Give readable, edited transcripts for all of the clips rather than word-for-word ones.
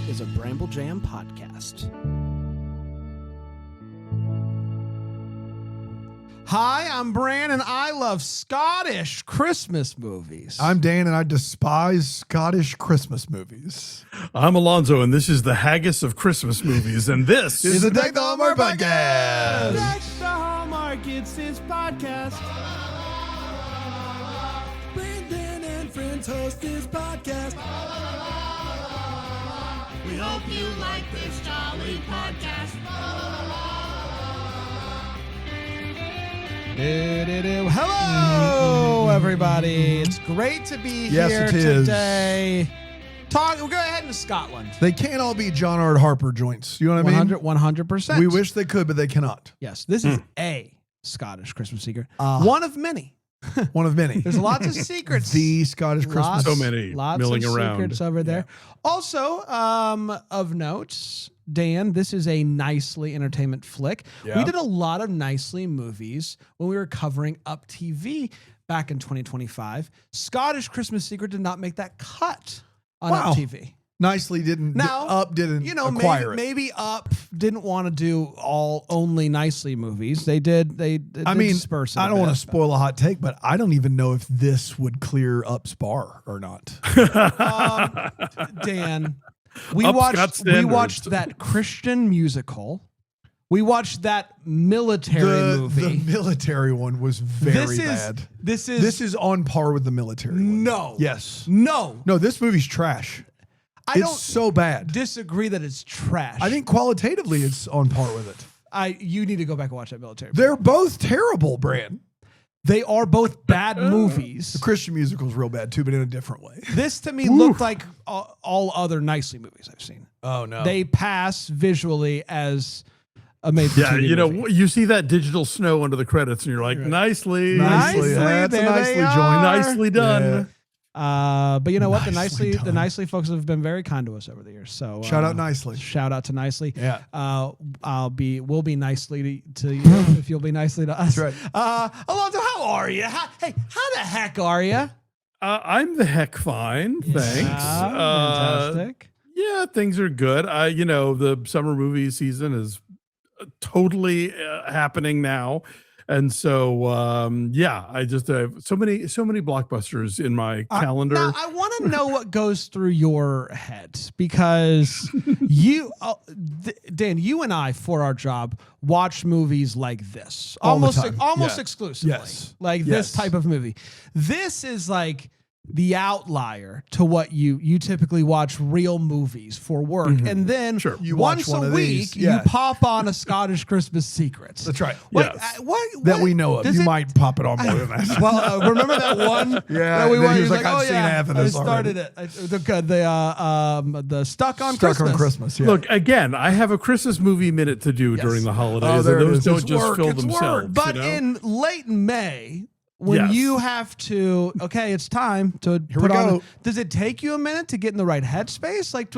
is a Bramble Jam podcast. Hi, I'm Bran, and I love Scottish Christmas movies. I'm Dan, and I despise Scottish Christmas movies. I'm Alonzo, and this is the Haggis of Christmas movies, and this is the Deck the Hallmark podcast. Deck the Hallmark, it's this podcast. Brandon and friends host this podcast. We hope you like this jolly podcast. Hello, everybody. It's great to be Yes, here it is. today. We'll go ahead to Scotland. They can't all be John R. Harper joints. You know what I mean? 100%. We wish they could, but they cannot. Yes, this is a Scottish Christmas secret. Ah. One of many. One of many. There's lots of secrets. The Scottish Christmas. So many Lots milling of around. secrets over there. Also, of note, Dan, this is a Nicely Entertainment flick. Yeah. We did a lot of Nicely movies when we were covering Up TV back in 2025. Scottish Christmas Secret did not make that cut on Wow. Up TV. Nicely didn't. Now, Up didn't acquire it. maybe Up didn't want to do only Nicely movies. They did. They I mean, disperse it I a don't want bit, to spoil a hot take, but I don't even know if this would clear Up's bar or not. Dan, we Up's got watched standards. that Christian musical. We watched that military movie. The military one was very bad. This is This is on par with the military one. no. Yes. No. No, this movie's trash. I It's don't so bad. disagree that it's trash. I think qualitatively it's on par with it. you need to go back and watch that military movie. They're both terrible, Brand. They are both bad movies. The Christian musical's real bad too, but in a different way. This to me looked like all other Nicely movies I've seen. Oh no. They pass visually as a made for Yeah, TV you know, movie. you see that digital snow under the credits, and you're like, nicely, Nicely. That's a there nicely they joined. are. nicely done. But you know what? Nicely The done. Nicely folks have been very kind to us over the years. So Shout out Nicely. Shout out to Nicely. Yeah. We'll be nicely to you if you'll be nicely to us. That's right. Alonzo, how are you? How the heck are you? I'm the heck fine, thanks. Fantastic. Yeah, things are good. The summer movie season is totally happening now. And so, I just have so many blockbusters in my calendar. Now, I want to know what goes through your head because you, Dan, you and I, for our job, watch movies like this All the almost time. almost Yeah. exclusively. Yes. Like Yes. this type of movie. This is like the outlier to what you typically watch real movies for work, and then Sure. You watch once one a of week these. Yeah. you pop on a Scottish Christmas Secrets. That's right. What, Yes. what We know of. does You it- might pop it on more than that. Well, remember that one? Yeah, that we that watched? he was like, "Oh "I've seen yeah, half of I this started already." it." The Stuck on Stuck Christmas. on Christmas. Yeah. Look, again, I have a Christmas movie minute to do during the holidays, Oh, there and it those is. don't It's just work. fill It's themselves. work. But you know? in late May, when Yes. you have to, okay, it's time to Here put we on. go. Does it take you a minute to get in the right headspace? Like,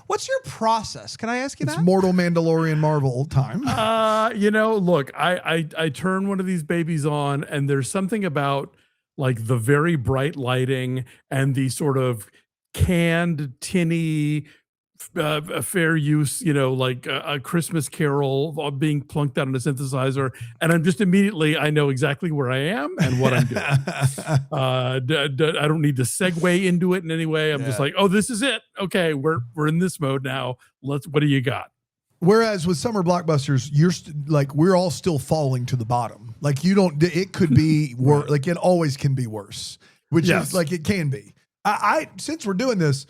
what's your process? Can I ask you It's that? Mortal Mandalorian Marvel time. Look, I turn one of these babies on, and there's something about like the very bright lighting and the sort of canned, tinny, fair use, like a Christmas Carol being plunked out on a synthesizer, and I'm just immediately, I know exactly where I am and what I'm doing. I don't need to segue into it in any way. I'm just Yeah. like, oh, this is it. Okay, we're in this mode now. What do you got? Whereas with summer blockbusters, we're all still falling to the bottom. Like it could be worse. Like it always can be worse, which Yes. is like it can be. I since we're doing this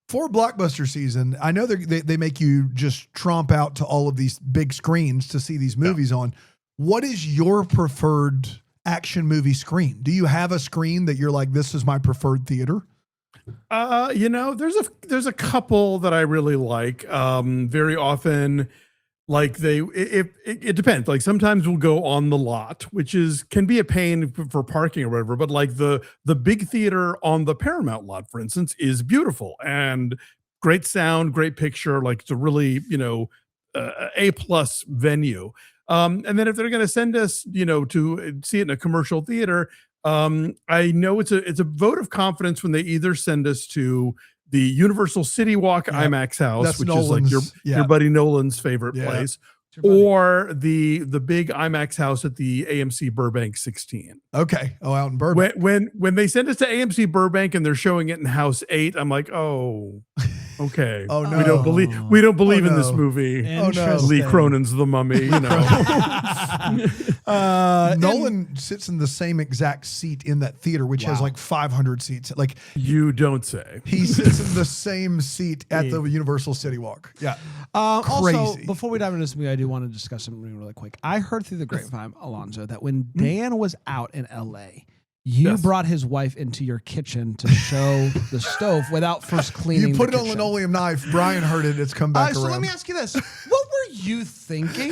for blockbuster season, I know they make you just tromp out to all of these big screens to see these movies on. What is your preferred action movie screen? Do you have a screen that you're like, this is my preferred theater? There's a couple that I really like. Very often, like it depends. Like sometimes we'll go on the lot, which can be a pain for parking or whatever. But like the big theater on the Paramount lot, for instance, is beautiful and great sound, great picture. Like it's a really A+ venue. And then if they're going to send us, to see it in a commercial theater, I know it's a vote of confidence when they either send us to the Universal City Walk IMAX house, That's which Nolan's, is like your buddy Nolan's favorite place, or the big IMAX house at the AMC Burbank 16. Okay. Oh, out in Burbank. When they send us to AMC Burbank and they're showing it in House 8, I'm like, oh, okay. Oh, no. We don't believe in this no. movie. Oh, no. Interesting. Lee Cronin's The Mummy, you know. Nolan sits in the same exact seat in that theater, which has like 500 seats. Like You don't say. he sits in the same seat at the Universal City Walk. Yeah. Also, Crazy. before we dive into this movie, I do want to discuss something really quick. I heard through the grapevine, Alonzo, that when Dan was out in LA, you brought his wife into your kitchen to show the stove without first cleaning. You put the it on kitchen. linoleum knife. Brian heard it. It's come back So around. let me ask you this: what were you thinking?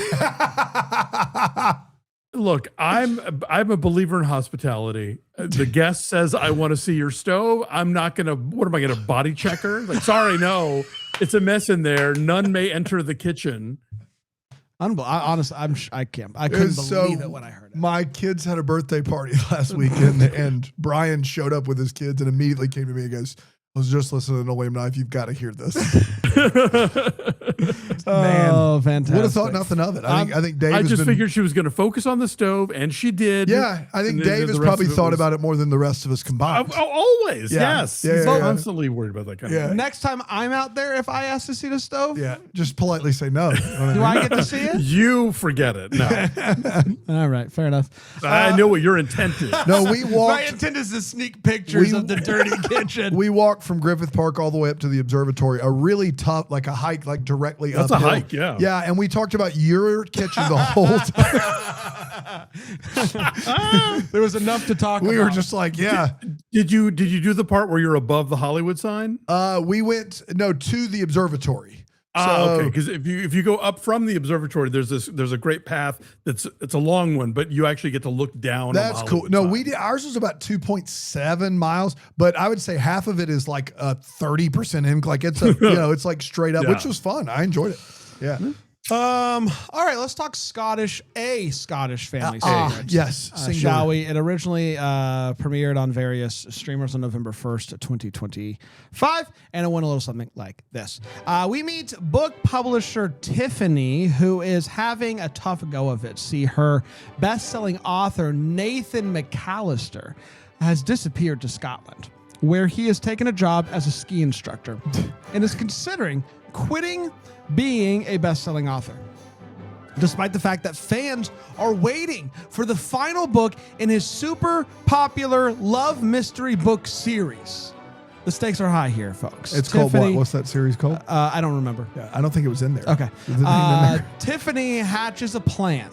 Look, I'm a believer in hospitality. The guest says, I want to see your stove. I'm not going to, what am I going to body check her? Like, sorry, no, it's a mess in there. None may enter the kitchen. Honestly, I couldn't was believe it when I heard it. My kids had a birthday party last weekend, and Brian showed up with his kids and immediately came to me and goes, I was just listening to William Knife. You've got to hear this. Man, Oh, fantastic! would have thought nothing of it. I think Dave. I has just been, figured she was going to focus on the stove, and she did. Yeah, I think And Dave the has rest probably of it thought was- about it more than the rest of us combined. Always, Yeah. yes. Yeah, He's yeah, yeah. constantly worried about that kind Yeah. of thing. Next time I'm out there, if I ask to see the stove, Yeah, just politely say no. do I get to see it? You forget it. No, All right, fair enough. I know what your intent is. No, we My walked. intent is to sneak pictures of the dirty kitchen. We walked from Griffith Park all the way up to the observatory. A really tough, like a hike, like directly That's a uphill. hike, yeah. Yeah, and we talked about your kitchen the whole time. There was enough to talk about. We were just like, yeah. Did you do the part where you're above the Hollywood sign? We went to the observatory. Okay. Because if you go up from the observatory, there's a great path it's a long one, but you actually get to look down. That's on the cool. Hollywood No, sign. we did. Ours was about 2.7 miles, but I would say half of it is like a 30% in. Like it's a, it's like straight up, Yeah. which was fun. I enjoyed it. Yeah. All right, let's talk Scottish family series. Yes. Shall we? It originally premiered on various streamers on November 1st, 2025, and it went a little something like this. We meet book publisher Tiffany, who is having a tough go of it. See, her best-selling author, Nathan McAllister, has disappeared to Scotland, where he has taken a job as a ski instructor and is considering quitting being a best-selling author, despite the fact that fans are waiting for the final book in his super popular love mystery book series. The stakes are high here, folks. It's called Tiffany- what? What's that series called? I don't remember. Yeah, I don't think it was in there. Okay. Is the name in there? Tiffany hatches a plan.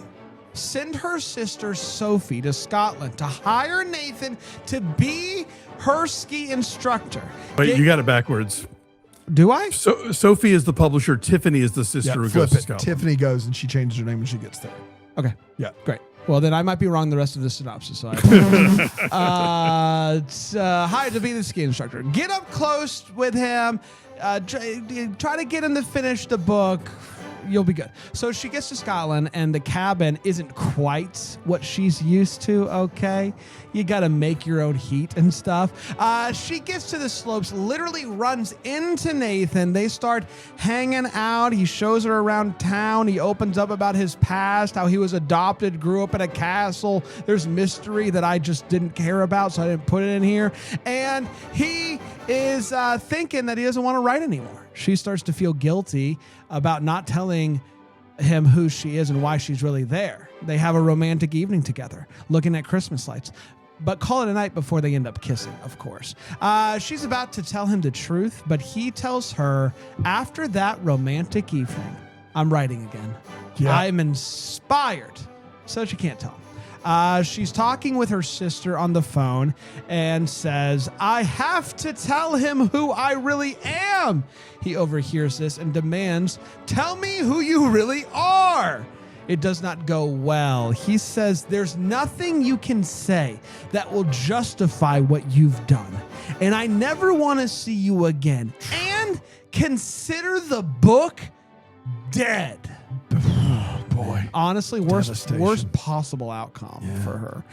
Send her sister Sophie to Scotland to hire Nathan to be her ski instructor. Wait, you got it backwards. Do I? So Sophie is the publisher. Tiffany is the sister who flip goes to it. Scotland. Tiffany goes and she changes her name when she gets there. Okay. Yeah. Great. Well, then I might be wrong the rest of the synopsis. So hired to be the ski instructor. Get up close with him. Try to get him to finish the book. You'll be good. So she gets to Scotland, and the cabin isn't quite what she's used to, okay? You got to make your own heat and stuff. She gets to the slopes, literally runs into Nathan. They start hanging out. He shows her around town. He opens up about his past, how he was adopted, grew up in a castle. There's mystery that I just didn't care about, so I didn't put it in here. And he is thinking that he doesn't want to write anymore. She starts to feel guilty about not telling him who she is and why she's really there. They have a romantic evening together, looking at Christmas lights, but call it a night before they end up kissing, of course. She's about to tell him the truth, but he tells her, after that romantic evening, I'm writing again. Yeah. I'm inspired. So she can't tell him. She's talking with her sister on the phone and says, I have to tell him who I really am. He overhears this and demands, tell me who you really are. It does not go well. He says, there's nothing you can say that will justify what you've done. And I never want to see you again. And consider the book dead. boy. Honestly, Devastation. worst possible outcome for her.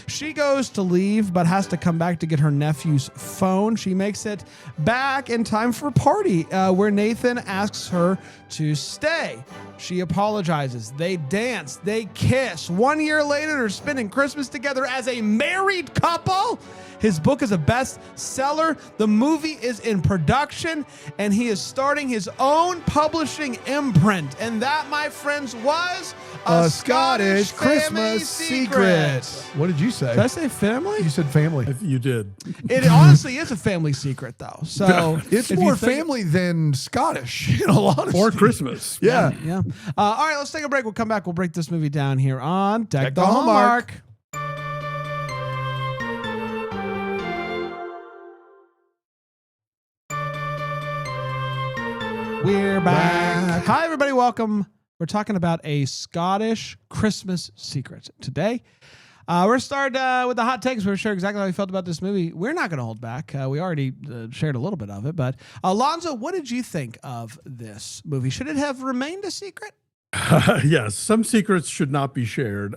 She goes to leave, but has to come back to get her nephew's phone. She makes it back in time for a party where Nathan asks her to stay. She apologizes. They dance. They kiss. 1 year later, they're spending Christmas together as a married couple. His book is a bestseller. The movie is in production, and he is starting his own publishing imprint. And that, my friends, was A Scottish Christmas secret. What did you say? Did I say family? You said family. You did. It honestly is a family secret, though. So It's if you more think- family than Scottish, in all honesty. Or Christmas. Yeah. Yeah. All right, let's take a break. We'll come back. We'll break this movie down here on Deck the the Hallmark. Hallmark. We're back. Hi, everybody. Welcome. We're talking about a Scottish Christmas secret today. We're going to start with the hot takes. We're sure exactly how we felt about this movie. We're not going to hold back. We already shared a little bit of it. But Alonzo, what did you think of this movie? Should it have remained a secret? Yes, some secrets should not be shared.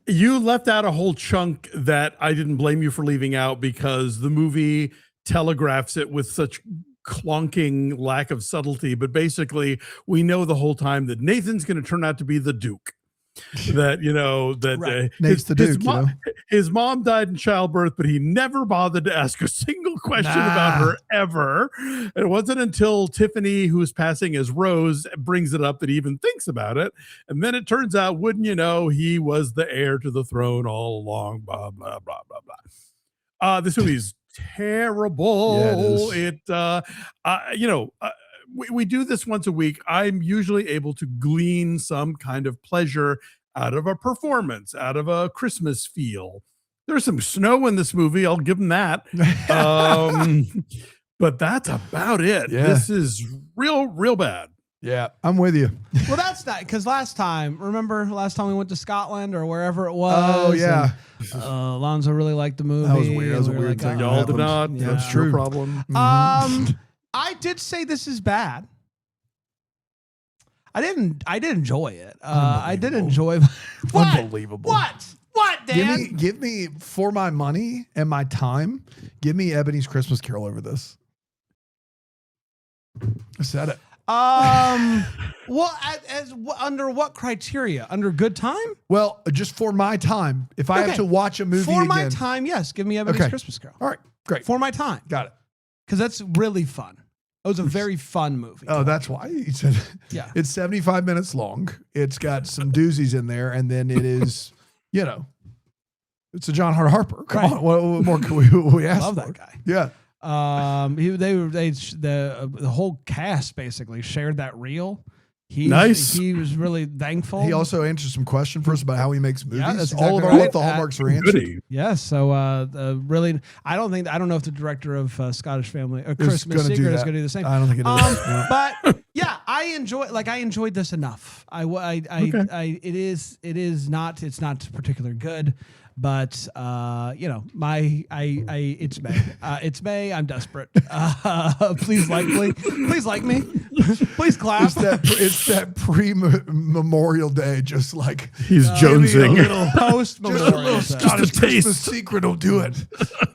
You left out a whole chunk that I didn't blame you for leaving out because the movie telegraphs it with such clunking lack of subtlety. But basically, we know the whole time that Nathan's going to turn out to be the Duke. That Right. Nate's the Duke, you know? his mom died in childbirth, but he never bothered to ask a single question about her ever. It wasn't until Tiffany, who's passing as Rose, brings it up that he even thinks about it. And then it turns out, wouldn't you know, he was the heir to the throne all along. Blah blah blah blah blah. This movie's terrible. Yeah, it is. We do this once a week. I'm usually able to glean some kind of pleasure out of a performance, out of a Christmas feel. There's some snow in this movie. I'll give them that. But that's about it. Yeah. This is real bad. Yeah, I'm with you. Well, that's not because remember last time we went to Scotland or wherever it was? Oh, yeah. and, Alonzo really liked the movie. That was weird. That was a and we were weird thing. oh, Y'all happened. did not. Yeah. That's True. true. Problem. I did say this is bad. I did enjoy it. I did enjoy what? Unbelievable. What, Dan? Give me for my money and my time. Give me Ebony's Christmas Carol over this. I said it. Well, under what criteria? Under good time? Well, just for my time. If I Okay. have to watch a movie For again. my time, yes. Give me Ebony's Okay. Christmas Carol. All right, great. For my time, Got it. because that's really fun. It was a very fun movie. Oh, that's why you said Yeah. it's 75 minutes long. It's got some doozies in there, and then it is, it's a John Hart Harper. Come Right. on, what more can we ask Love for? that guy. Yeah. The whole cast basically shared that reel. Nice. He was really thankful. He also answered some question for us about how he makes movies. Yeah, that's All of exactly our right. the hallmarks are answered. Goody. Yes. So really, I don't know if the director of Scottish Family or Is Christmas gonna do Secret is that. going to do the same. I don't think it is. No. But yeah, I enjoyed this enough. It's not particularly good, but it's May. It's May. I'm desperate. Please like me. Please clap. It's that pre-Memorial Day, just like He's jonesing. Post just a little Memorial Day. Scottish Just a Christmas taste. secret will do it.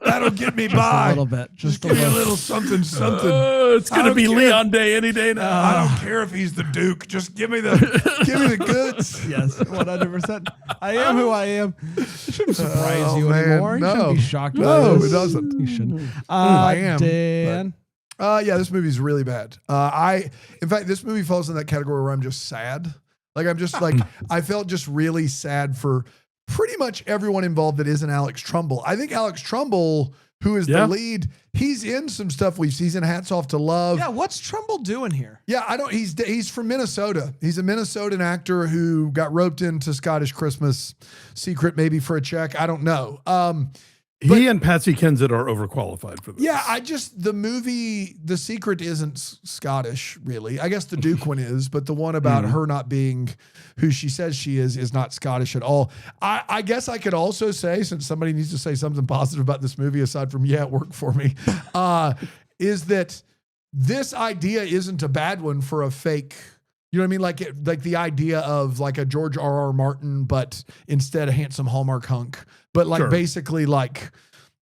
That'll get me Just a by. little bit. Just Give me a little something, something. It's I gonna don't be care. Leon Day any day now. I don't care if he's the Duke. Just give me the goods. Yes, 100%. I am who I am. It shouldn't surprise Oh, you man, anymore. You shouldn't no. be shocked No, by this. it doesn't. You shouldn't. I am, Dan. Yeah, this movie's really bad. In fact, this movie falls in that category where I'm just sad. Like I'm just like I felt just really sad for pretty much everyone involved that isn't Alex Trumbull. I think Alex Trumbull, who is Yeah. the lead, he's in some stuff we've seen. He's in Hats Off to Love. Yeah, what's Trumbull doing here? Yeah, he's from Minnesota. He's a Minnesotan actor who got roped into Scottish Christmas Secret maybe for a check. I don't know. He and Patsy Kensit are overqualified for this. Yeah, the movie, The Secret isn't Scottish, really. I guess the Duke one is, but the one about her not being who she says she is not Scottish at all. I guess I could also say, since somebody needs to say something positive about this movie, aside from, it worked for me, is that this idea isn't a bad one for a fake You know what I mean? Like the idea of like a George R.R. Martin, but instead a handsome Hallmark hunk. But like Sure. basically like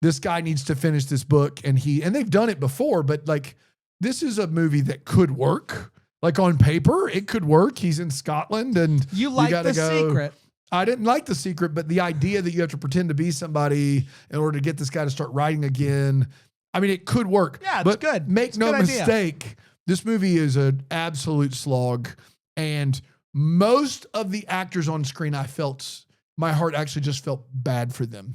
this guy needs to finish this book and they've done it before, but like this is a movie that could work. Like on paper, it could work. He's in Scotland and You like gotta The go. Secret. I didn't like The Secret, but the idea that you have to pretend to be somebody in order to get this guy to start writing again, I mean, it could work. Yeah, it's but good. Make It's a no good idea. mistake, this movie is an absolute slog. And most of the actors on screen, my heart actually just felt bad for them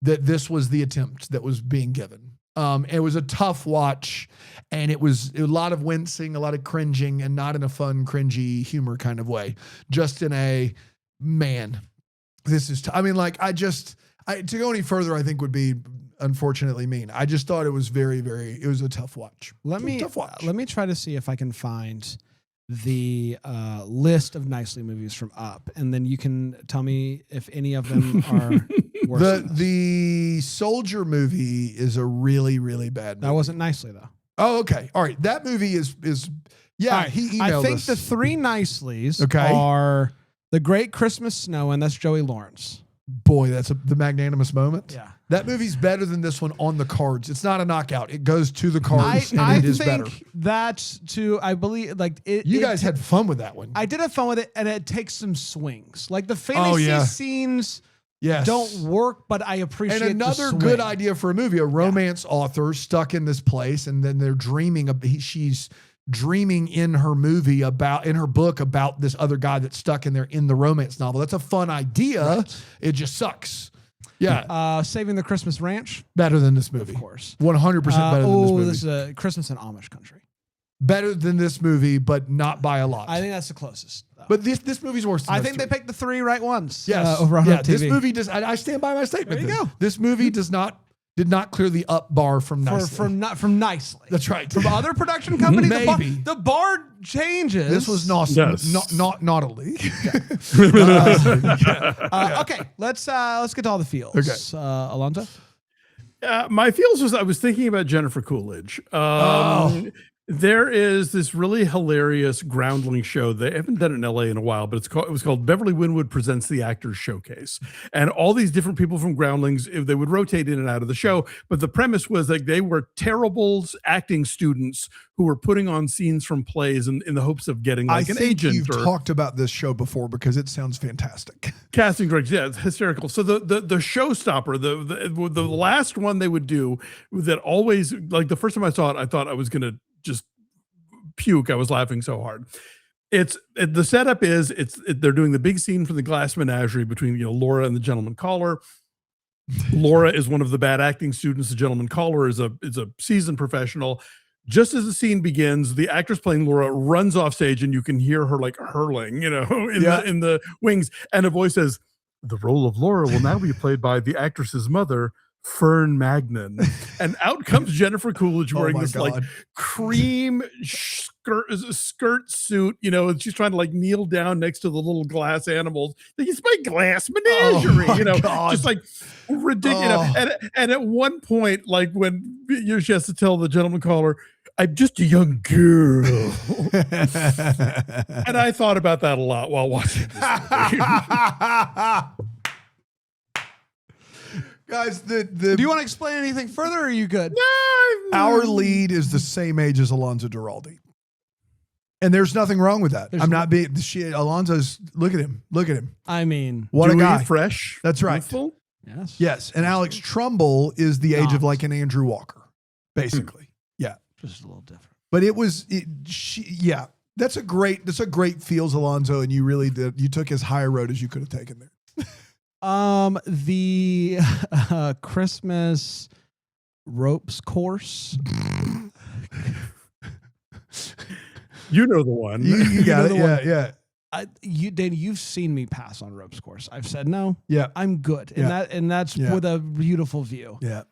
that this was the attempt that was being given. It was a tough watch, and it was a lot of wincing, a lot of cringing, and not in a fun, cringy humor kind of way. Just in a, man, this is, I mean, like, to go any further, I think would be unfortunately mean. I just thought it was it was a tough watch. Let It was a me tough watch. let me try to see if I can find the list of Nicely movies from Up, and then you can tell me if any of them are worse. than this. The Soldier movie is a really, really bad movie. That wasn't Nicely though. Oh, okay. All right. That movie is yeah, All right, he emailed I think us. the three Nicely's Okay. are The Great Christmas Snow, and that's Joey Lawrence. Boy, that's the magnanimous moment. Yeah. That movie's better than this one on the cards. It's not a knockout. It goes to the cards I and it is think better. that's I believe like it. You it guys ta- had fun with that one. I did have fun with it, and it takes some swings. Like the fantasy yeah. scenes yes. don't work, but I appreciate And another the good swing. idea for a movie, a romance author stuck in this place, and then they're dreaming she's dreaming in her book about this other guy that's stuck in there in the romance novel. That's a fun idea. Right. It just sucks. Yeah. Saving the Christmas Ranch, Better than this movie. of course. 100% better than this movie. This is a Christmas in Amish country. Better than this movie, but not by a lot. I think that's the closest. though. But this movie's worse than I those think they three. picked the three right ones. Yes. over on yeah, Up this TV. movie does. I stand by my statement. There you then. go. This movie did not clear the up bar from nicely. from Nicely. That's right. From other production companies, Maybe. the bar changes. This was Yes. not naughtily. Okay. Let's get to all the feels. Okay. Alonzo. My feels was I was thinking about Jennifer Coolidge. There is this really hilarious Groundling show. They haven't done it in LA in a while, but it was called Beverly Winwood Presents the Actors Showcase. And all these different people from Groundlings, they would rotate in and out of the show. But the premise was like they were terrible acting students who were putting on scenes from plays in the hopes of getting like I an think agent you've or talked about this show before because it sounds fantastic. casting directors. Yeah, it's hysterical. So the showstopper, the last one they would do that always, like the first time I saw it, I thought I was going to just puke. I was laughing so hard. The setup is they're doing the big scene from the Glass Menagerie between Laura and the gentleman caller. Laura is one of the bad acting students. The gentleman caller is a seasoned professional. Just as the scene begins, the actress playing Laura runs off stage, and you can hear her like hurling, in the wings, and a voice says, "The role of Laura will now be played by the actress's mother, Fern Magnan." And out comes Jennifer Coolidge wearing my this like God. cream skirt suit, and she's trying to like kneel down next to the little glass animals. Like, it's my glass menagerie, my God. just like ridiculous. Oh. And at one point, like when she has to tell the gentleman caller, "I'm just a young girl." And I thought about that a lot while watching this movie. Guys, Do you want to explain anything further, or are you good? our lead is the same age as Alonzo Duralde. And there's nothing wrong with that. There's I'm not being Alonzo's look at him. Look at him. I mean, What a Dewy, guy. fresh. That's right. youthful. yes. Yes. And Alex Trumbull is the age of Not. like an Andrew Walker, basically. Yeah. Just a little different. But yeah. That's a great feels, Alonzo, and you really did. You took as high a road as you could have taken there. The Christmas ropes course. You know the one. You got know it. the one. Yeah. Dan, you've seen me pass on ropes course. I've said no. Yeah. I'm good, and Yeah. that's Yeah. with a beautiful view. Yeah.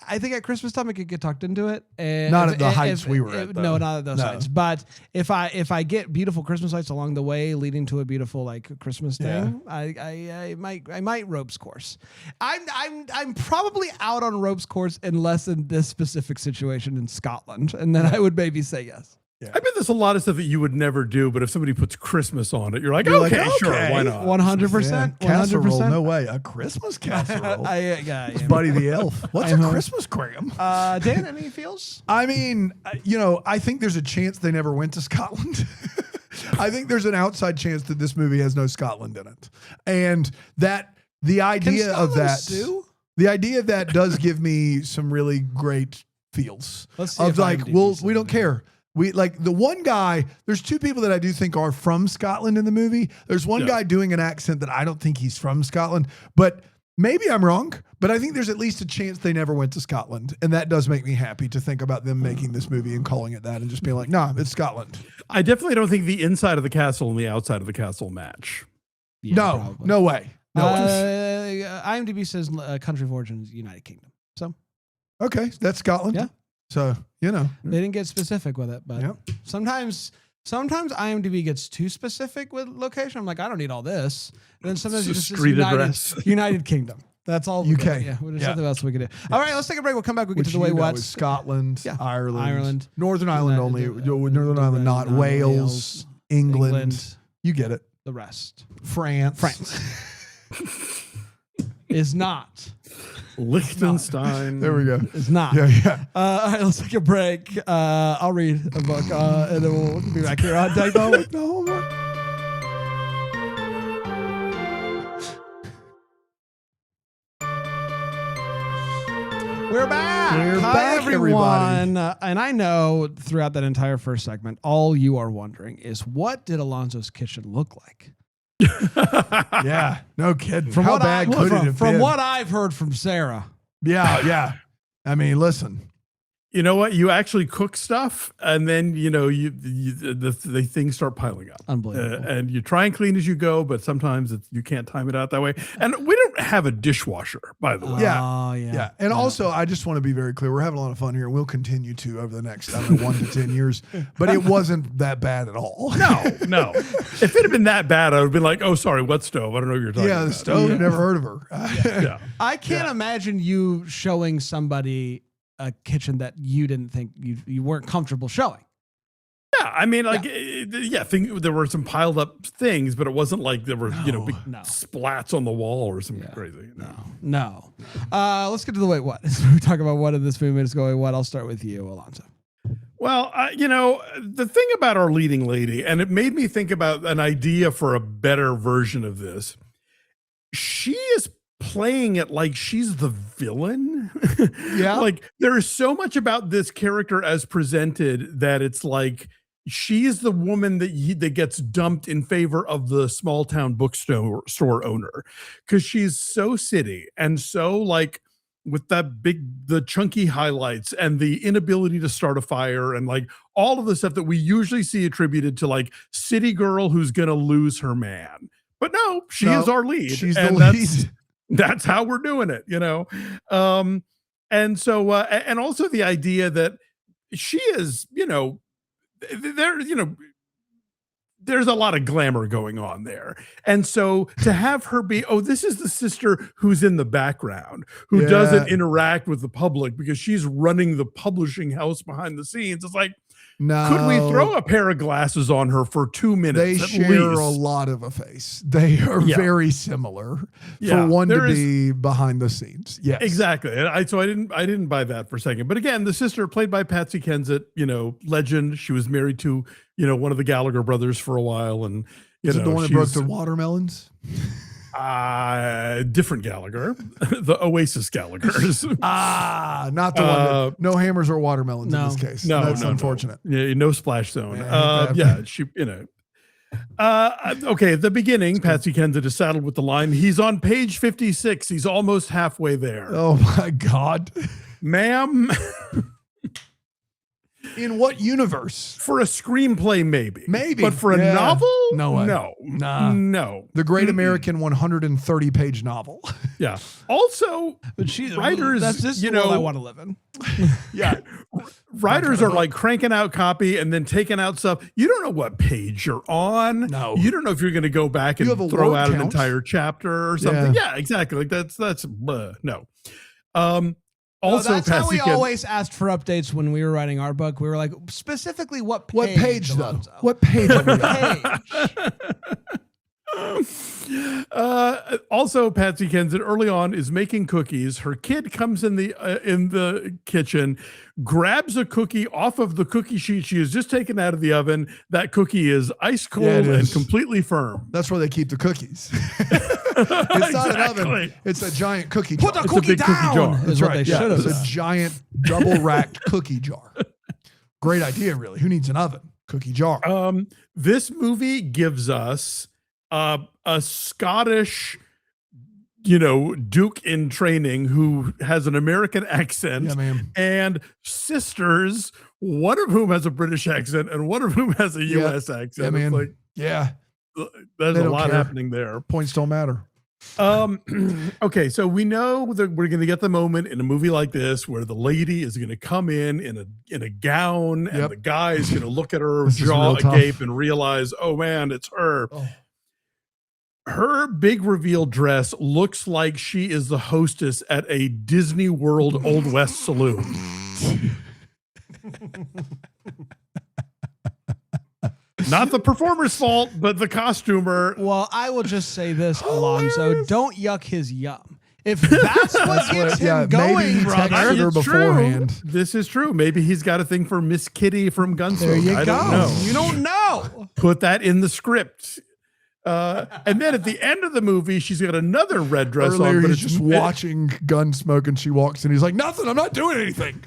I think at Christmas time I could get tucked into it. And Not at the heights we were at, though. No, not at those No. heights. But if I get beautiful Christmas lights along the way, leading to a beautiful like Christmas thing, I might ropes course. I'm probably out on ropes course unless in this specific situation in Scotland, and then I would maybe say yes. I bet there's a lot of stuff that you would never do, but if somebody puts Christmas on it, you're like, You're like, okay, sure, okay. why not? 100%. Casserole, 100%. no way. A Christmas casserole. Yeah. It's Buddy the Elf. What's I'm a home. Christmas Graham? Dan, any feels? I mean, I think there's a chance they never went to Scotland. I think there's an outside chance that this movie has no Scotland in it. And that the idea of that, the idea of that does give me some really great feels. Let's see of if like, IMDb we don't care. We like the one guy, there's two people that I do think are from Scotland in the movie. There's one guy doing an accent that I don't think he's from Scotland, but maybe I'm wrong, but I think there's at least a chance they never went to Scotland. And that does make me happy to think about them making this movie and calling it that and just being like, nah, it's Scotland. I definitely don't think the inside of the castle and the outside of the castle match. Yeah, no, probably. no way. No way. IMDb says country of origin is United Kingdom. So Okay, that's Scotland. Yeah. So, they didn't get specific with it, but Yep. sometimes IMDb gets too specific with location. I'm like, I don't need all this. And then sometimes It's it's a just street address. United Kingdom. That's all. UK. Yeah, there's Yeah. something else we can do. All right, let's take a break. We'll come back. We'll get to the way is what. Scotland, Yeah. Ireland, Northern Ireland only, United- Northern Ireland not, Wales, Wales, England. You get it. The rest. France. Is not. Liechtenstein. There we go. Is not. Yeah. All right, let's take a break. I'll read a book, and then we'll be back here on Deck the Homework. We're back. We're Hi, back, everyone. And I know throughout that entire first segment, all you are wondering is what did Alonzo's kitchen look like? Yeah. No kidding. From How what bad I, could from, it have from been? what I've heard from Sarah. Yeah. I mean, listen. You know what? You actually cook stuff, and then the things start piling up. Unbelievable. And you try and clean as you go, but sometimes you can't time it out that way. And we don't have a dishwasher, by the way. Yeah. Oh, yeah. Yeah. And also, I just want to be very clear. We're having a lot of fun here. We'll continue to over the next, 1 to 10 years. But it wasn't that bad at all. No. If it had been that bad, I would have been like, oh, sorry, what stove? I don't know what you're talking about. The stove. Never heard of her. Yeah. I can't imagine you showing somebody a kitchen that you didn't think you weren't comfortable showing. Yeah, I mean, there were some piled up things, but it wasn't like there were, big splats on the wall or something crazy. No. Let's get to the wait what. We talk about what in this movie is going what. I'll start with you, Alonzo. Well, the thing about our leading lady, and it made me think about an idea for a better version of this. She is playing it like she's the villain. Yeah. Like there is so much about this character as presented that it's like she's the woman that gets dumped in favor of the small town bookstore owner, because she's so city and so like with the chunky highlights and the inability to start a fire and like all of the stuff that we usually see attributed to like city girl who's gonna lose her man. But no, she is our lead. She's and the lead. That's how we're doing it, and so and also the idea that she is, there's a lot of glamour going on there. And so to have her be, this is the sister who's in the background, who doesn't interact with the public because she's running the publishing house behind the scenes. It's like, No. could we throw a pair of glasses on her for 2 minutes? They at share least? a lot of a face. They are very similar Yeah, for one to there is- be behind the scenes. Yes. Exactly. And I didn't buy that for a second. But again, the sister played by Patsy Kensit, legend. She was married to, one of the Gallagher brothers for a while. And, Is it the one that broke the watermelons? different Gallagher, the Oasis Gallaghers. Not the one that, no hammers or watermelons in this case. No, That's no, unfortunate. No. Yeah, no splash zone. Yeah, I hate that. She, okay, at the beginning, Patsy Kensit is saddled with the line, he's on page 56. He's almost halfway there. Oh my God. Ma'am, In what universe? for a screenplay, maybe. Maybe. But for a Yeah. novel? No way. No. Nah. No. The Great American 130 page novel. Yeah. Also, But she's Writers, That's this you world know- I want to live in. Yeah. writers are like cranking out copy and then taking out stuff. You don't know what page you're on. No. You don't know if you're going to go back and You have a throw word out an count. entire chapter or something. Yeah, exactly. Like that's no. Also, that's how Patsy we Kensit. always asked for updates when we were writing our book. We were like, specifically what page? What page though? Alonzo? What page? Are we What at? page? Also, Patsy Kensit early on is making cookies. Her kid comes in the kitchen, grabs a cookie off of the cookie sheet she has just taken out of the oven. That cookie is ice cold Yeah, it and is. completely firm. That's where they keep the cookies. It's not an oven. Exactly. It's a giant cookie jar. Put the It's a cookie big cookie down. jar. Is That's what right. they Yeah, should have it's a done. giant double racked cookie jar. Great idea, really. Who needs an oven? Cookie jar. This movie gives us a Scottish, Duke in training who has an American accent, Yeah, man. and sisters, one of whom has a British accent and one of whom has a U.S. accent. Yeah, It's man. like, Yeah. there's They a don't lot care. happening there. Points don't matter. Okay, so we know that we're going to get the moment in a movie like this where the lady is going to come in a gown, and Yep. the guy is going to look at her This is jaw real tough. agape and realize, oh man, it's her. Oh. Her big reveal dress looks like she is the hostess at a Disney World Old West saloon. Not the performer's fault, but the costumer. Well, I will just say this, Alonzo. Don't yuck his yum. If that's what gets yeah, him maybe going, he brother. texted her It's true. beforehand. This is true. Maybe he's got a thing for Miss Kitty from Gunsmoke. There you I go. don't know. You don't know. Put that in the script. And then at the end of the movie, she's got another red dress Earlier, on, but he's it's just watching Gunsmoke, and she walks in. He's like, "Nothing. I'm not doing anything."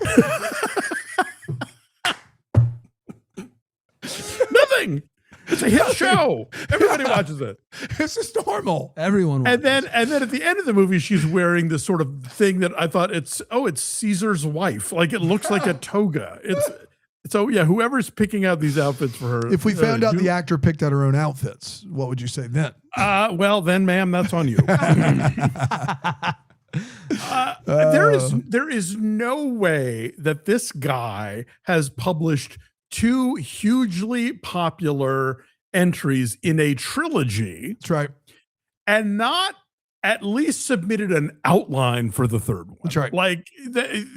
nothing. It's a hit show. Everybody watches it. It's just normal. Everyone. And then at the end of the movie, she's wearing this sort of thing that I thought it's Caesar's wife. Like it looks like a toga. So yeah, whoever's picking out these outfits for her. If we found out the actor picked out her own outfits, what would you say then? well then, ma'am, that's on you. There is no way that this guy has published two hugely popular entries in a trilogy That's right. and not at least submitted an outline for the third one. That's right. Like,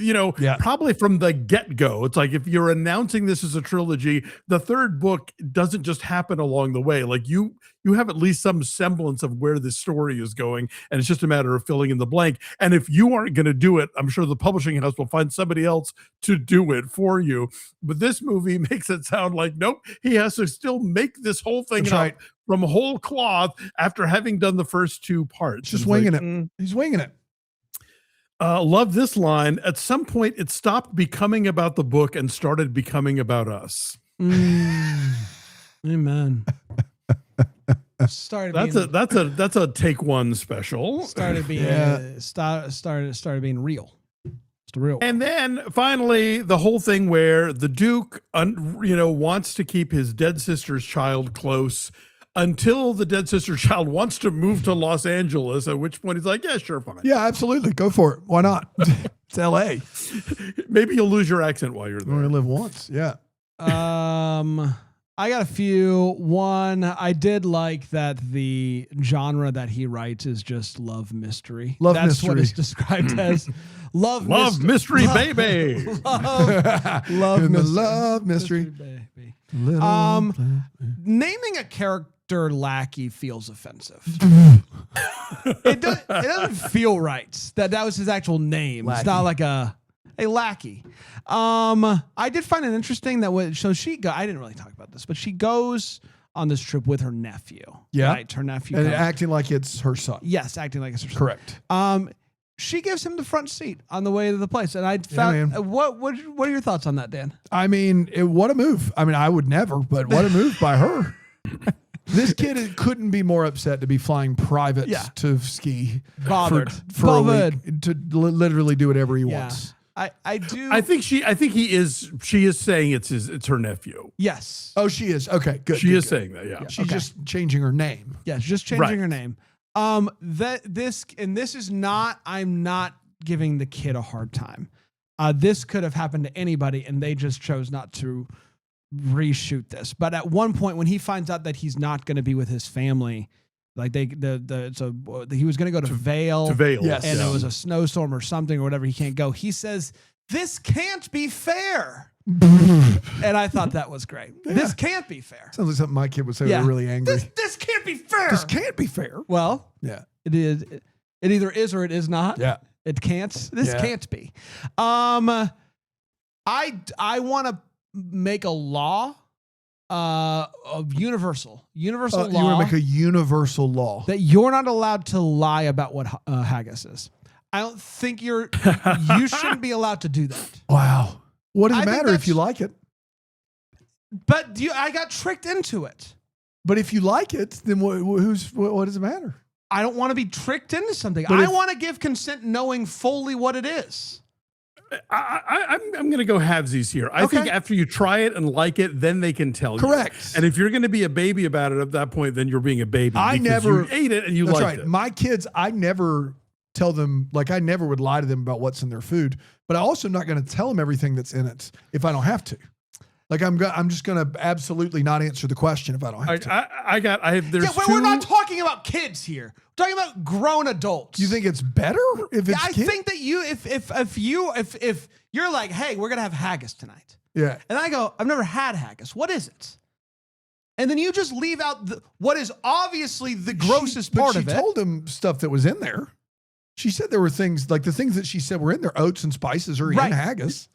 Yeah. probably from the get-go. It's like if you're announcing this as a trilogy, the third book doesn't just happen along the way. Like you have at least some semblance of where this story is going, and it's just a matter of filling in the blank. And if you aren't going to do it, I'm sure the publishing house will find somebody else to do it for you. But this movie makes it sound like, nope, he has to still make this whole thing That's up right. from whole cloth after having done the first two parts. Just It's winging like, it. He's winging it. Love this line. At some point, it stopped becoming about the book and started becoming about us. Amen. Started That's a take one special. started being Yeah. started being real. It's the real. And then finally, the whole thing where the Duke, wants to keep his dead sister's child close until the dead sister's child wants to move to Los Angeles. At which point he's like, "Yeah, sure, fine. Yeah, absolutely. Go for it. Why not? It's L.A. Maybe you'll lose your accent while you're You only there." live once. Yeah. I got a few. One, I did like that the genre that he writes is just love mystery. Love That's what mystery. it's described as. Love Mystery baby. Love In the mystery. love mystery. baby. Little Naming a character lackey feels offensive. It doesn't feel right. That was his actual name. It's not like a lackey. I did find it interesting that I didn't really talk about this, but she goes on this trip with her nephew. Yeah. Right. Her nephew. and comes- acting like it's her son. yes, acting like it's her son. Correct. She gives him the front seat on the way to the place, and I found man. what are your thoughts on that, Dan? I mean, what a move. I mean, I would never, but what a move by her. This kid couldn't be more upset to be flying privates Yeah. to ski Bothered. for a week, to literally do whatever he Yeah. wants. I do. I think she is saying it's her nephew. yes. Oh, she is. Okay, good. She good, is good. saying that, yeah. She's Okay. just changing her name. Yes, just changing Right. her name. This is not. I'm not giving the kid a hard time. This could have happened to anybody, and they just chose not to reshoot this. But at one point, when he finds out that he's not going to be with his family, Like he was going to go to Vail. To Vail. Yes. And yeah. it was a snowstorm or something or whatever. He can't go. He says, "This can't be fair." And I thought that was great. This can't be fair. Sounds like something my kid would say. Yeah. They're really angry. This can't be fair. This can't be fair. Well, Yeah. it is. It either is or it is not. Yeah. It can't. This Yeah. can't be. I want to make a law, of universal law. You want to make a universal law. that you're not allowed to lie about what haggis is. I don't think you shouldn't be allowed to do that. Wow. What does I it think matter if that's- you like it? But I got tricked into it. But if you like it, then what does it matter? I don't want to be tricked into something. But I if- want to give consent knowing fully what it is. I'm going to go halvesies here. I Okay. think after you try it and like it, then they can tell you. Correct. And if you're going to be a baby about it at that point, then you're being a baby. I because never- you ate it and you That's liked right. it. My kids, I never tell them, like I never would lie to them about what's in their food, but I also am not going to tell them everything that's in it if I don't have to. Like I'm just going to absolutely not answer the question if I don't have to. There's But we're not talking about kids here. We're talking about grown adults. Do you think it's better if it's I kids? think that if you're like, hey, we're gonna have haggis tonight, Yeah. and I go, I've never had haggis. What is it? And then you just leave out what is obviously the grossest part of She it. told him stuff that was in there. She said there were things like the things that she said were in there. Oats and spices are Right. in haggis.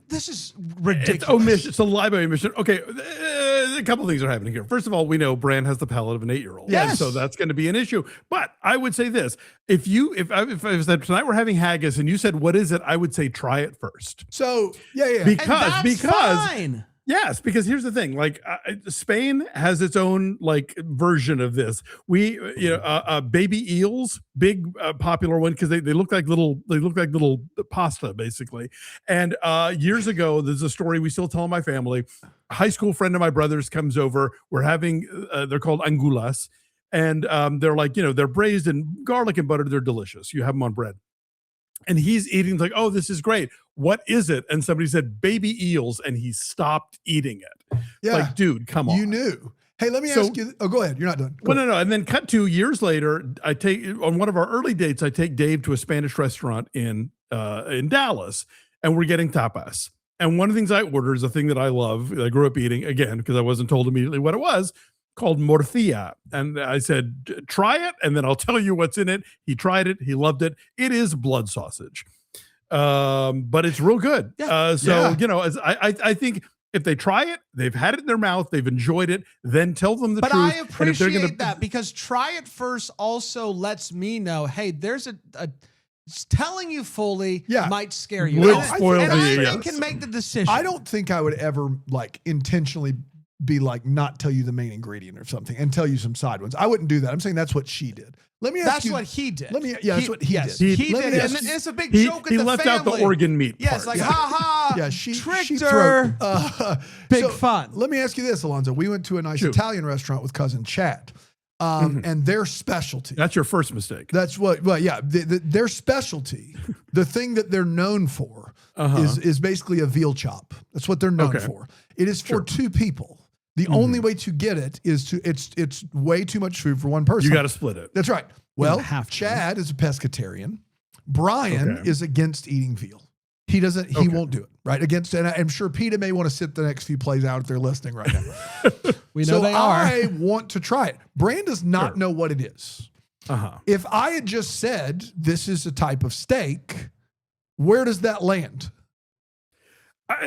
This is It's ridiculous. omission. It's a lie by omission. Okay, a couple of things are happening here. First of all, we know Bran has the palate of an 8-year-old. Yes. So that's going to be an issue. But I would say this: if I said tonight we're having haggis and you said what is it, I would say try it first. So yeah. And Because that's fine. Yes, because here's the thing: like Spain has its own like version of this. We, baby eels, big popular one because they look like little pasta basically. And years ago, there's a story we still tell in my family. A high school friend of my brother's comes over. We're having they're called angulas, and they're like they're braised in garlic and butter. They're delicious. You have them on bread. And he's eating like, oh, this is great. What is it? And somebody said baby eels, and he stopped eating it. Yeah. Like, dude, come on. You knew. Hey, let me ask you. Oh, go ahead. You're not done. Go Well, no. And then cut 2 years later, I take on one of our early dates, I take Dave to a Spanish restaurant in Dallas, and we're getting tapas. And one of the things I order is a thing that I love. That I grew up eating again because I wasn't told immediately what it was. Called morcilla. And I said, try it, and then I'll tell you what's in it. He tried it. He loved it. It is blood sausage. But it's real good. Yeah. As I think if they try it, they've had it in their mouth, they've enjoyed it, then tell them the But truth. I And if they're appreciate that because try it first also lets me know, hey, there's a telling you fully Yeah. might scare you. Will And spoil and the- I yes. can make the decision. I don't think I would ever like intentionally be like not tell you the main ingredient or something and tell you some side ones. I wouldn't do that. I'm saying that's what she did. Let me ask That's you. what he did. that's what he yes, did. He Let me did, ask and you- it's a big he, joke he at the left family. out the organ meat Yes, part. like ha ha. Yeah, she tricked threw- her. Big fun. Let me ask you this, Alonzo. We went to a nice Shoot. Italian restaurant with cousin Chad, and their specialty. That's your first mistake. That's what. Well, yeah, their specialty, the thing that they're known for, is basically a veal chop. That's what they're known Okay. for. It is for two people. The only way to get it is to it's way too much food for one person. You got to split it. That's right. Well, have to. Chad is a pescatarian. Brian Okay. is against eating veal. He doesn't. He Okay. won't do it. Right against. And I'm sure Peter may want to sit the next few plays out if they're listening right now. We know so they are. I want to try it. Brand does not Sure. know what it is. Uh-huh. If I had just said this is a type of steak, where does that land?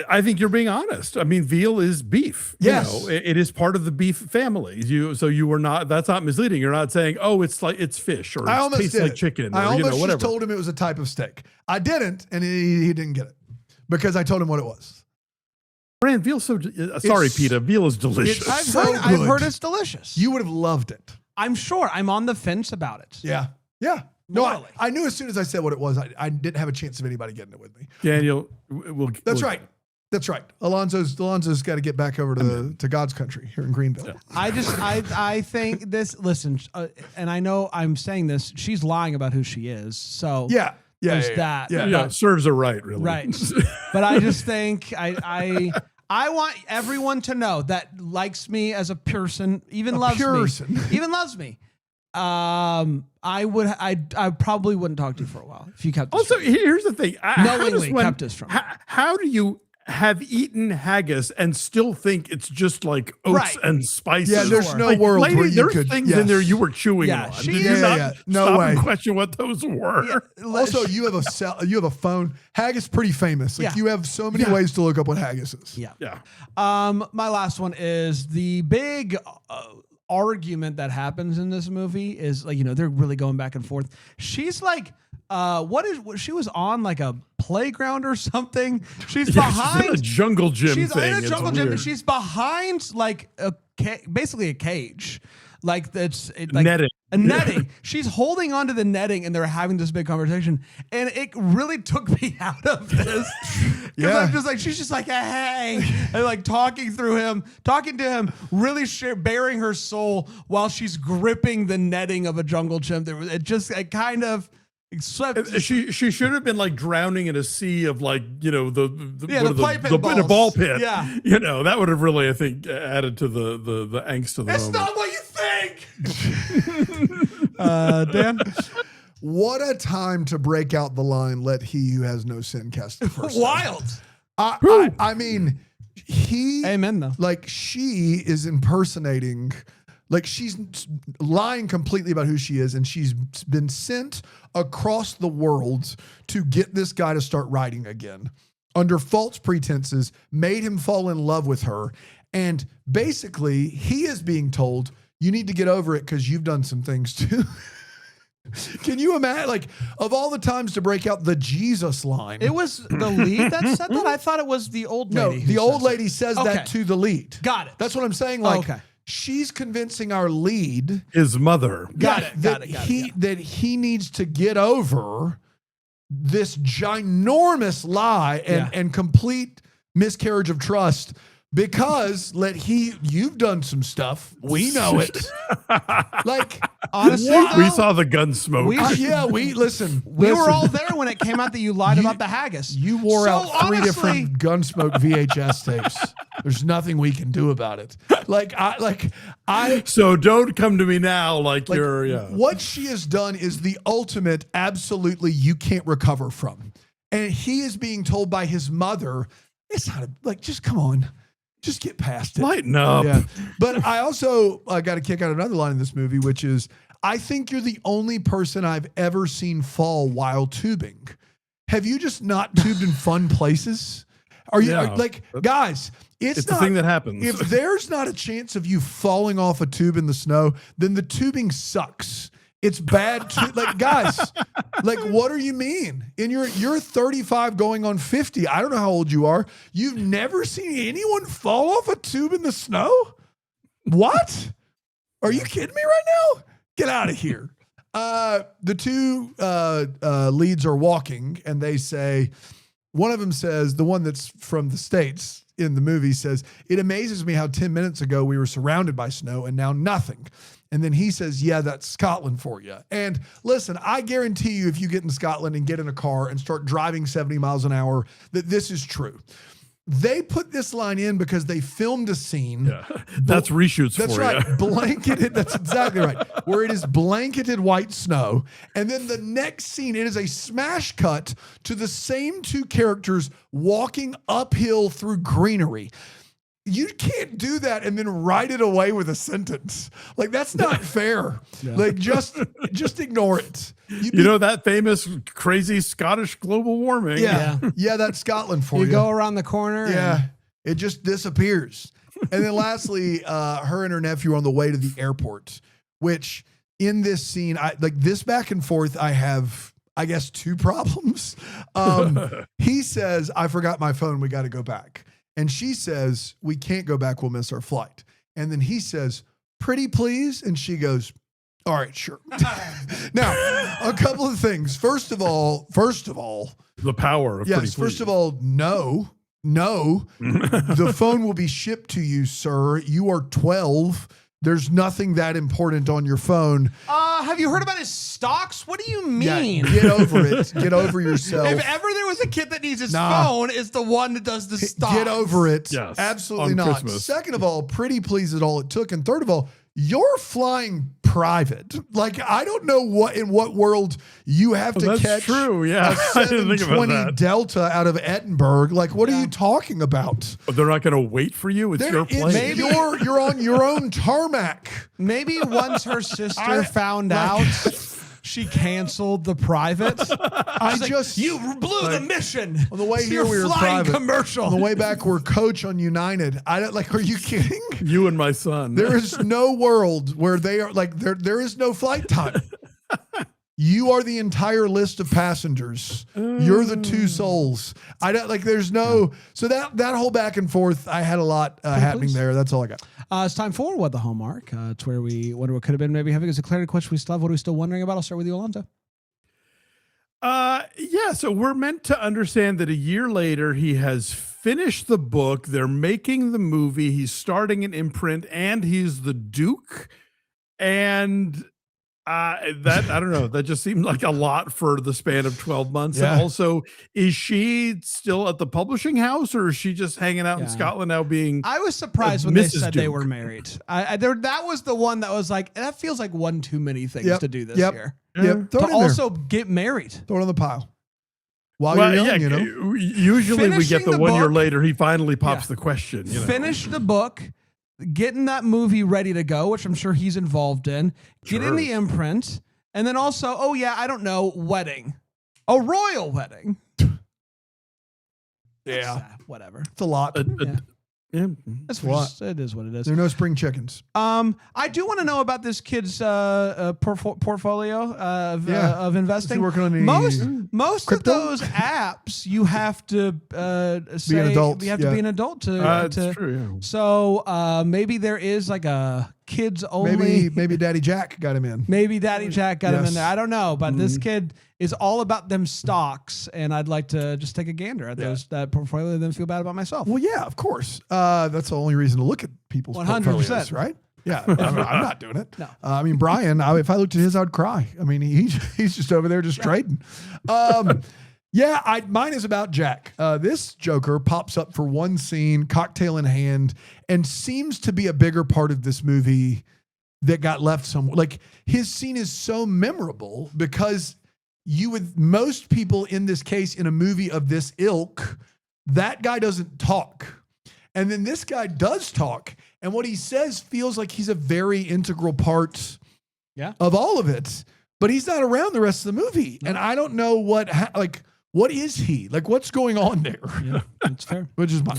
I think you're being honest. I mean, veal is beef. Yes. It is part of the beef family. You were not. That's not misleading. You're not saying, oh, it's fish or I it almost tastes did like it. chicken. I or, almost just whatever. told him it was a type of steak. I didn't, and he didn't get it because I told him what it was. Brand veal sorry, It's- Peter. Veal is delicious. it's- I've so I've good. heard it's delicious. You would have loved it. I'm sure. I'm on the fence about it. Yeah. Yeah. No, Morally. I knew as soon as I said what it was, I didn't have a chance of anybody getting it with me. Daniel, That's right. That's right. Alonzo's got to get back over to God's country here in Greenville. I think this. Listen, and I know I'm saying this. She's lying about who she is. So Yeah. Yeah. There's yeah, that. Yeah. Yeah, serves her right, really. right. But I just think I want everyone to know that likes me as a person, even A loves person. me, even loves me. I probably wouldn't talk to you for a while if you kept us Also, from it. here's the thing. Knowingly kept us from it. How do you have eaten haggis and still think it's just like oats Right. and spices? Yeah, there's no Like, world lady, where you there's could. things yes. in there you were chewing Yeah, on. she Did is- you not Yeah. No stop way. and question what those were? Also, you have a phone. Haggis pretty famous. Like Yeah. you have so many Yeah. ways to look up what haggis is. Yeah. Yeah. My last one is the big argument that happens in this movie is like, they're really going back and forth. She's like, she was on like a playground or something. She's Yeah, she's behind in a jungle gym She's thing. in a It's jungle gym and weird. she's behind like basically a cage. Like that's like Netting. A netting. She's holding onto the netting and they're having this big conversation. And it really took me out of this. Yeah. I'm just like, she's just like, hey, and like talking to him, really bearing her soul while she's gripping the netting of a jungle gym. It kind of swept. She should have been like drowning in a sea of like the play pit in a balls. ball pit. Yeah. That would have really, I think, added to the angst of the That's moment. not what you think. Dan? What a time to break out the line, "Let he who has no sin cast the first stone." Wild. I mean, Amen, though. like she is impersonating, like she's lying completely about who she is, and she's been sent across the world to get this guy to start writing again under false pretenses, made him fall in love with her, and basically he is being told, you need to get over it because you've done some things too. Can you imagine, like, of all the times to break out the Jesus line? It was the lead that said that? I thought it was the old No, lady. who the old says it. lady says Okay. that to the lead. Got it. That's what I'm saying. Like, Okay. she's convincing our lead His mother. that he needs to get over this ginormous lie and complete miscarriage of trust. Because you've done some stuff. We know it. Like, Honestly, what? We saw the gun smoke. Listen. We were all there when it came out that you lied about the haggis. You wore So out three honestly- different Gunsmoke VHS tapes. There's nothing we can do about it. So don't come to me now like you're. Yeah. What she has done is the ultimate, absolutely, you can't recover from. And he is being told by his mother, it's not just come on. Just get past it. Lighten up. Yeah. But I also got a kick out of another line in this movie, which is, I think you're the only person I've ever seen fall while tubing. Have you just not tubed in fun places? Are you guys? It's the thing that happens. If there's not a chance of you falling off a tube in the snow, then the tubing sucks. It's bad. Guys, what do you mean? And you're 35 going on 50. I don't know how old you are. You've never seen anyone fall off a tube in the snow? What? Are you kidding me right now? Get out of here. The two leads are walking, and they say, one of them says, the one that's from the States in the movie says, it amazes me how 10 minutes ago we were surrounded by snow and now nothing. And then he says, yeah, that's Scotland for you. And listen, I guarantee you, if you get in Scotland and get in a car and start driving 70 miles an hour, that this is true. They put this line in because they filmed a scene. Yeah. That's reshoots That's for right. you. Blanketed. That's exactly right. Where it is blanketed white snow. And then the next scene, it is a smash cut to the same two characters walking uphill through greenery. You can't do that and then write it away with a sentence. Like, that's not fair. Like, just ignore it. You know that famous crazy Scottish global warming? Yeah. Yeah, that's Scotland for you. You go around the corner. Yeah. It just disappears. And then lastly, her and her nephew are on the way to the airport, which in this scene, this back and forth, I have, I guess, two problems. He says, I forgot my phone. We got to go back. And she says, we can't go back. We'll miss our flight. And then he says, pretty please. And she goes, all right, sure. Now, a couple of things. First of all, The power of yes, pretty first please. of all, no, the phone will be shipped to you, sir. You are 12. There's nothing that important on your phone. Have you heard about his stocks? What do you mean? Yeah, get over it. Get over yourself. If ever there was a kid that needs his Nah. phone, it's the one that does the stocks. Get over it. Yes, Absolutely on not. Christmas. Second of all, pretty please is all it took. And third of all, you're flying private. Like, I don't know in what world you have to that's catch true. Yeah. a I didn't think about 720 that. Delta out of Edinburgh. Like, what are you talking about? But they're not going to wait for you. It's your plane. You're on your own tarmac. Maybe once her sister I- found like- out, she canceled the private. You blew the mission. On the way So here, you're we were flying private. commercial. On the way back, we're coach on United. I don't like. Are you kidding? You and my son. There is no world where they are like there is no flight time. You are the entire list of passengers. You're the two souls. I don't like. There's no. So that whole back and forth, I had a lot happening there. That's all I got. It's time for What the Hallmark. It's where we wonder what could have been. Maybe having as a clarity question we still have. What are we still wondering about? I'll start with you, Alonzo. Yeah, so we're meant to understand that a year later he has finished the book. They're making the movie. He's starting an imprint, and he's the Duke. And that I don't know. That just seemed like a lot for the span of 12 months. Yeah. And also, is she still at the publishing house, or is she just hanging out in Yeah. Scotland now? Being I was surprised when they Mrs. said they Duke. were married. That was the one that was like, that feels like one too many things Yep. to do this Yep. year. Yep. Throw To it in also get married. there. Throw it on the pile. While well, you're young, yeah. you know. Usually we get Finishing the the 1 year book. later. He finally pops Yeah. the question. You know? Finish the book, getting that movie ready to go, which I'm sure he's involved in, get in Sure. the imprint, and then also, oh yeah, I don't know, wedding. A royal wedding. Yeah. Whatever. It's a lot. Yeah. That's What? it is what it is. There are no spring chickens. I do want to know about this kid's portfolio of investing. Is he working on any Most crypto? of those apps, you have to say adult, you have to yeah. be an adult to. That's true. Yeah. So maybe there is like a kids only. Maybe Daddy Jack got him in. Maybe Daddy Jack got him in Yes. there. I don't know, but this kid is all about them stocks, and I'd like to just take a gander at that portfolio and then feel bad about myself. Well, yeah, of course. That's the only reason to look at people's 100%. portfolios, right? Yeah, I'm not doing it. No. I mean, Brian, if I looked at his, I'd cry. I mean, he's just over there just trading. Yeah, mine is about Jack. This Joker pops up for one scene, cocktail in hand, and seems to be a bigger part of this movie that got left somewhere. Like, his scene is so memorable because most people in this case in a movie of this ilk, that guy doesn't talk. And then this guy does talk. And what he says feels like he's a very integral part of all of it. But he's not around the rest of the movie. And I don't know what is he? Like, what's going on there? Yeah, that's fair. Which is my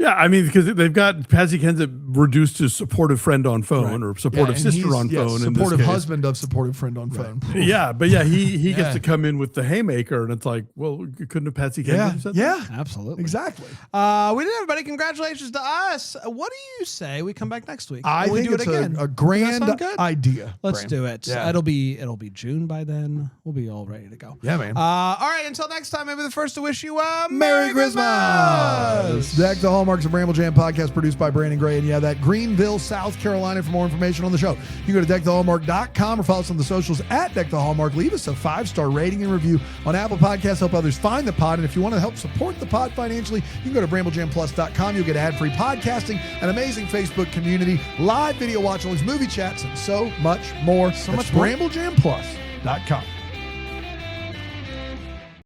Yeah, I mean, because they've got Patsy Kensit reduced to supportive friend on phone or supportive and sister he's- on yes, phone. in this supportive case. husband of supportive friend on phone. Yeah, but yeah, he Yeah. gets to come in with the haymaker, and it's like, well, couldn't have Patsy Kensit Yeah, have said that? yeah, Absolutely. exactly. We did, everybody. Congratulations to us. What do you say we come back next week? I Or we think do it it's again? a grand sound good? idea. Let's Bram. do it. Yeah. It'll be June by then. We'll be all ready to go. Yeah, man. All right. Until next time, maybe the first to wish you a Merry Christmas! Deck the Hallmarks of Bramble Jam podcast produced by Brandon Gray. And yeah, that Greenville, South Carolina. For more information on the show, you go to deckthehallmark.com or follow us on the socials at Deck the Hallmark. Leave us a 5-star rating and review on Apple Podcasts. Help others find the pod. And if you want to help support the pod financially, you can go to BrambleJamPlus.com. You'll get ad-free podcasting, an amazing Facebook community, live video watch-alongs, movie chats, and so much more. So That's much more. BrambleJamPlus.com.